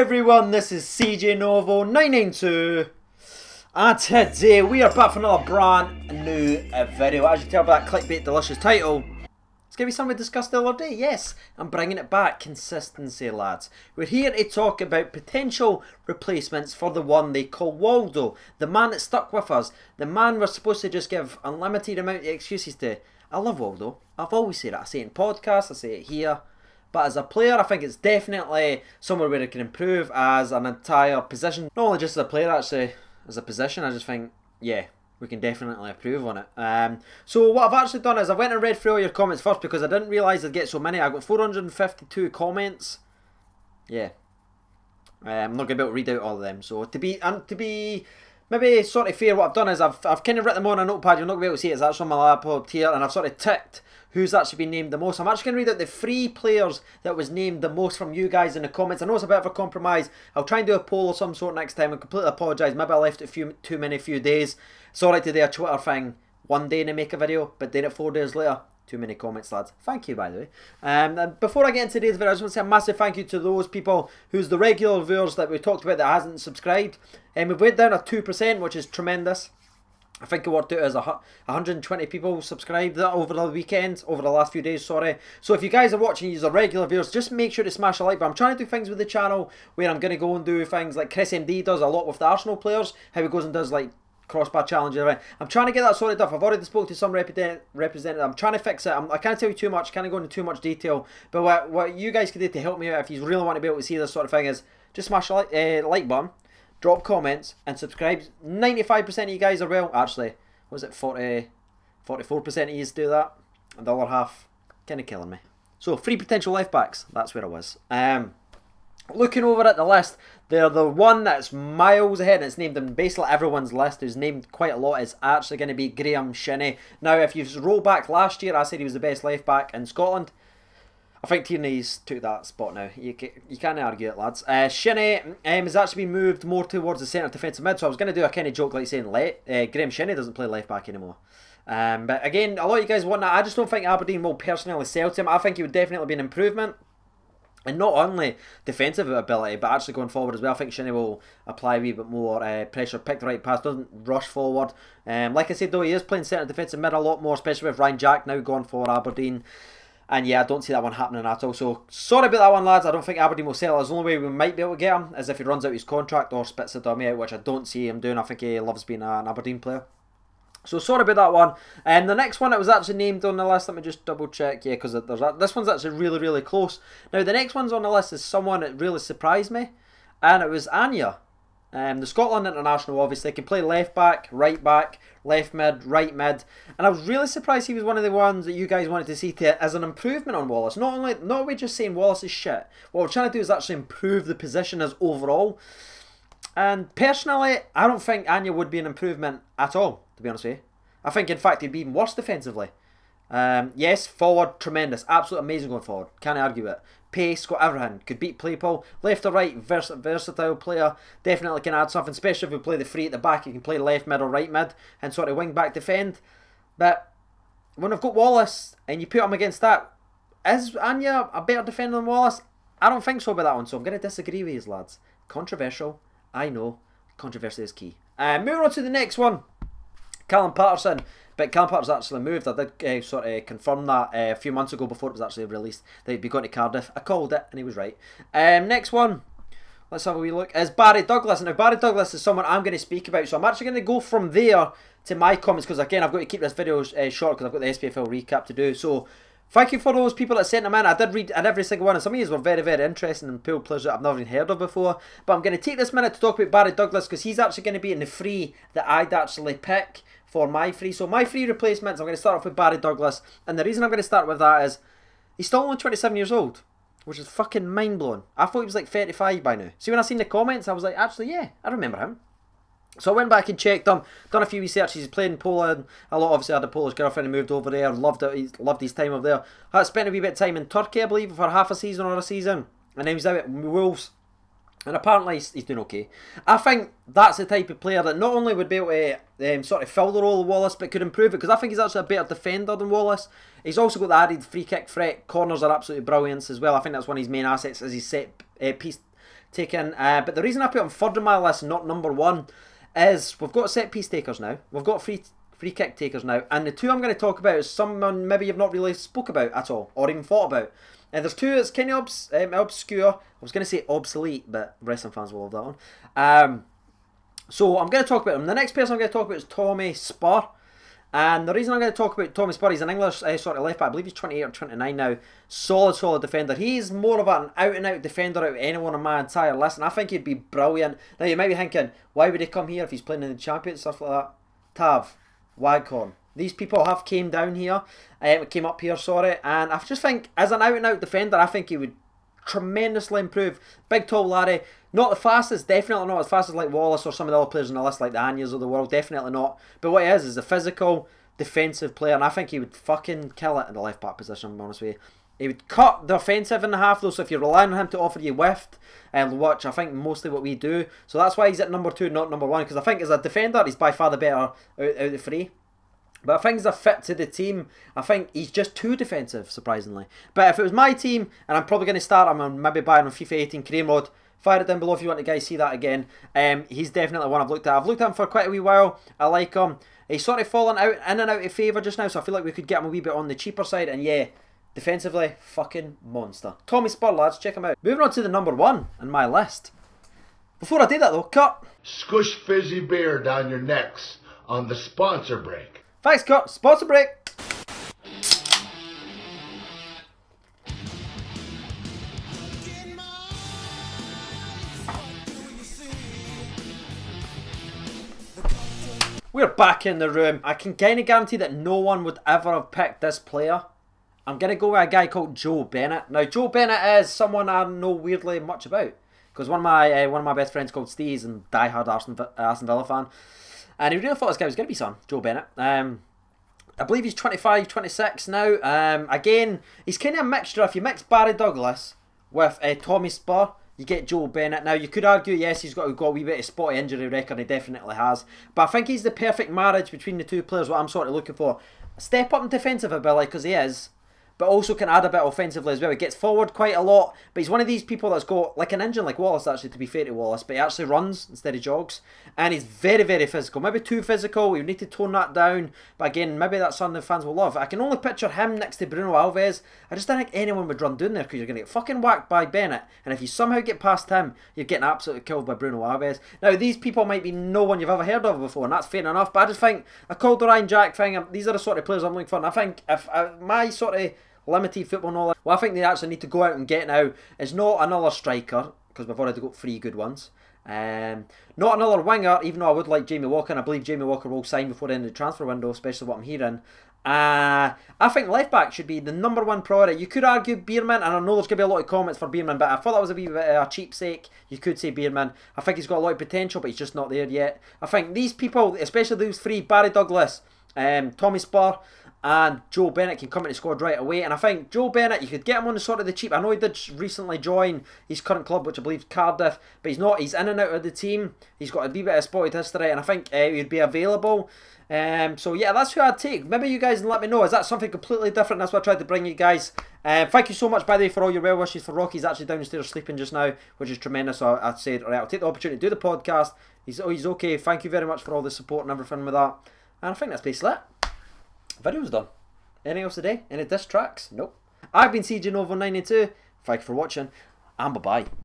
everyone, this is CJ Novo 992 and today we are back for another brand new video. As you can tell by that clickbait delicious title, it's going to be something we discussed the other day. Yes, I'm bringing it back. Consistency, lads. We're here to talk about potential replacements for the one they call Waldo, the man that stuck with us, the man we're supposed to just give unlimited amount of excuses to. I love Waldo. I've always said it. I say it in podcasts, I say it here. But as a player, I think it's definitely somewhere where it can improve as an entire position. Not only just as a player, actually, as a position. I just think, yeah, we can definitely improve on it. So what I've actually done is I went and read through all your comments first because I didn't realise I'd get so many. I got 452 comments. Yeah. I'm not going to be able to read out all of them. So to be maybe sort of fair, what I've done is I've kind of written them on a notepad. You're not going to be able to see it. It's actually on my laptop here. And I've sort of ticked who's actually been named the most. I'm actually going to read out the 3 players that was named the most from you guys in the comments. I know it's a bit of a compromise. I'll try and do a poll of some sort next time. I completely apologise. Maybe I left it too many days. It's alright to do a Twitter thing one day and make a video, but doing it 4 days later. Too many comments, lads. Thank you, by the way. And before I get into today's video, I just want to say a massive thank you to those people who's the regular viewers that we talked about that hasn't subscribed. And we've went down to 2%, which is tremendous. I think it worked out as 120 people subscribed over the weekend, over the last few days, sorry. So if you guys are watching, you're regular viewers, just make sure to smash a like. But I'm trying to do things with the channel where I'm going to go and do things like Chris MD does a lot with the Arsenal players, how he goes and does like crossbar challenges. I'm trying to get that sorted out. I've already spoke to some representative. I'm trying to fix it. I can't tell you too much, can't go into too much detail. But what you guys can do to help me out if you really want to be able to see this sort of thing is just smash a like button. Drop comments and subscribe. 95% of you guys are well. Actually, was it 44% of you do that? And the other half kind of killing me. So 3 potential left backs. That's where I was. Looking over at the list, they're the one that's miles ahead. And it's named in basically everyone's list, who's named quite a lot, is actually going to be Graham Shinnie. Now, if you roll back last year, I said he was the best left back in Scotland. I think Tierney's took that spot now. You can't argue it, lads. Shinnie has actually been moved more towards the centre defensive mid, so I was going to do a kind of joke like saying Graham Shinnie doesn't play left back anymore. But again, a lot of you guys want that. I just don't think Aberdeen will personally sell to him. I think he would definitely be an improvement. And not only defensive ability, but actually going forward as well. I think Shinnie will apply a wee bit more pressure, pick the right pass, doesn't rush forward. Like I said though, he is playing centre defensive mid a lot more, especially with Ryan Jack now going for Aberdeen. And yeah, I don't see that one happening at all. So, sorry about that one, lads. I don't think Aberdeen will sell. The only way we might be able to get him is if he runs out his contract or spits the dummy out, which I don't see him doing. I think he loves being an Aberdeen player. So, sorry about that one. And the next one that was actually named on the list, let me just double check. Yeah, because this one's actually really, really close. Now, the next one's on the list is someone that really surprised me. And it was Anya. The Scotland international, obviously, can play left back, left mid, right mid, and I was really surprised he was one of the ones that you guys wanted to see as an improvement on Wallace. Not we just saying Wallace is shit. What we're trying to do is actually improve the position as overall. And personally, I don't think Anya would be an improvement at all, to be honest with you. I think, in fact, he'd be even worse defensively. Yes, forward, tremendous, absolutely amazing going forward. Can't argue it. Pace, got everything. Could beat people. Left or right, versatile player. Definitely can add something, especially if we play the 3 at the back. You can play left mid or right mid and sort of wing back defend. But when I've got Wallace and you put him against that, is Anya a better defender than Wallace? I don't think so about that one, so I'm going to disagree with you, lads. Controversial, I know. Controversy is key. Moving on to the next one. Callum Patterson. But Callum Patterson's actually moved. I did sort of confirm that a few months ago before it was actually released that he'd be going to Cardiff. I called it and he was right. Next one, let's have a wee look, is Barry Douglas. Now Barry Douglas is someone I'm going to speak about, so I'm actually going to go from there to my comments because again I've got to keep this video short because I've got the SPFL recap to do. So thank you for those people that sent them in. I did read every single one and some of these were very, very interesting and pool players that I've never even heard of before. But I'm going to take this minute to talk about Barry Douglas because he's actually going to be in the 3 that I'd actually pick for my 3. So my 3 replacements, I'm going to start off with Barry Douglas. And the reason I'm going to start with that is he's still only 27 years old, which is fucking mind-blowing. I thought he was like 35 by now. See, when I seen the comments, I was like, actually, yeah, I remember him. So I went back and checked him, done a few researches. He's played in Poland a lot. Obviously, I had a Polish girlfriend who moved over there, loved it. He loved his time over there. I spent a wee bit of time in Turkey, I believe, for half a season or a season. And then he was out at Wolves. And apparently he's doing okay. I think that's the type of player that not only would be able to sort of fill the role of Wallace, but could improve it. Because I think he's actually a better defender than Wallace. He's also got the added free kick threat. Corners are absolutely brilliant as well. I think that's one of his main assets, is his set piece taken. But the reason I put him third on my list and not number one is we've got set piece takers now. We've got free kick takers now. And the two I'm going to talk about is someone maybe you've not really spoke about at all or even thought about. And there's two that's kind of obscure. I was going to say obsolete, but wrestling fans will love that one. So I'm going to talk about him. The next person I'm going to talk about is Tommy Spur. And the reason I'm going to talk about Tommy Spur, he's an English sort of left back. I believe he's 28 or 29 now. Solid defender. He's more of an out-and-out defender out of anyone on my entire list. And I think he'd be brilliant. Now, you might be thinking, why would he come here if he's playing in the Champions, stuff like that? Tav, Waghorn. These people have came down here. Came up here, sorry. And I just think, as an out-and-out defender, I think he would tremendously improve. Big, tall Larry. Not the fastest, definitely not as fast as like Wallace or some of the other players on the list like the Anyas of the world, definitely not. But what he is a physical, defensive player, and I think he would fucking kill it in the left back position, I'm honest with you. He would cut the offensive in half though, so if you're relying on him to offer you width and watch, I think mostly what we do. So that's why he's at number 2, not number 1, because I think as a defender, he's by far the better out of the three. But I think as a fit to the team, I think he's just too defensive, surprisingly. But if it was my team, and I'm probably going to start him on maybe buying on FIFA 18 career mode, fire it down below if you want to guys see that again. He's definitely one I've looked at. I've looked at him for quite a wee while. I like him. He's sort of fallen out in and out of favour just now, so I feel like we could get him a wee bit on the cheaper side. And yeah, defensively, fucking monster. Tommy Spur, lads, check him out. Moving on to the number 1 on my list. Before I do that though, cut. Squish fizzy beer down your necks on the sponsor break. Thanks, cut. Sponsor break. We're back in the room. I can kind of guarantee that no one would ever have picked this player. I'm going to go with a guy called Joe Bennett. Now, Joe Bennett is someone I know weirdly much about. Because one of my best friends called Steve is a diehard Aston Villa fan. And he really thought this guy was going to be son, Joe Bennett. I believe he's 25, 26 now. Again, he's kind of a mixture. If you mix Barry Douglas with Tommy Spur, you get Joe Bennett. Now, you could argue, yes, he's got a wee bit of spotty injury record, he definitely has. But I think he's the perfect marriage between the two players, what I'm sort of looking for. Step up in defensive ability, because he is, but also can add a bit offensively as well. He gets forward quite a lot, but he's one of these people that's got like an engine like Wallace, actually, to be fair to Wallace, but he actually runs instead of jogs, and he's very, very physical. Maybe too physical, we need to tone that down, but again, maybe that's something the fans will love. I can only picture him next to Bruno Alves. I just don't think anyone would run down there, because you're going to get fucking whacked by Bennett, and if you somehow get past him, you're getting absolutely killed by Bruno Alves. Now, these people might be no one you've ever heard of before, and that's fair enough, but I just think, I called the Ryan Jack thing, these are the sort of players I'm looking for, and I think if my sort of limited football knowledge, what I think they actually need to go out and get now is not another striker, because we've already got 3 good ones. Not another winger, even though I would like Jamie Walker, and I believe Jamie Walker will sign before the end of the transfer window, especially what I'm hearing. I think left back should be the number 1 priority. You could argue Bierman, and I know there's going to be a lot of comments for Bierman, but I thought that was a wee bit of a cheapsake. You could say Bierman. I think he's got a lot of potential, but he's just not there yet. I think these people, especially those 3, Barry Douglas, Tommy Spur, and Joe Bennett, can come in the squad right away. And I think Joe Bennett, you could get him on the sort of the cheap. I know he did recently join his current club, which I believe is Cardiff, but he's in and out of the team. He's got a wee bit of spotted history, and I think he'd be available. So yeah, that's who I'd take. Maybe you guys can let me know. Is that something completely different? That's what I tried to bring you guys. Thank you so much, by the way, for all your well wishes for Rocky. He's actually downstairs sleeping just now, which is tremendous. So I'd say, alright, I'll take the opportunity to do the podcast. He's okay. Thank you very much for all the support and everything with that. And I think that's basically it. Video's done. Anything else today? Any diss tracks? Nope. I've been CJ Novo 92. Thank you for watching, and bye-bye.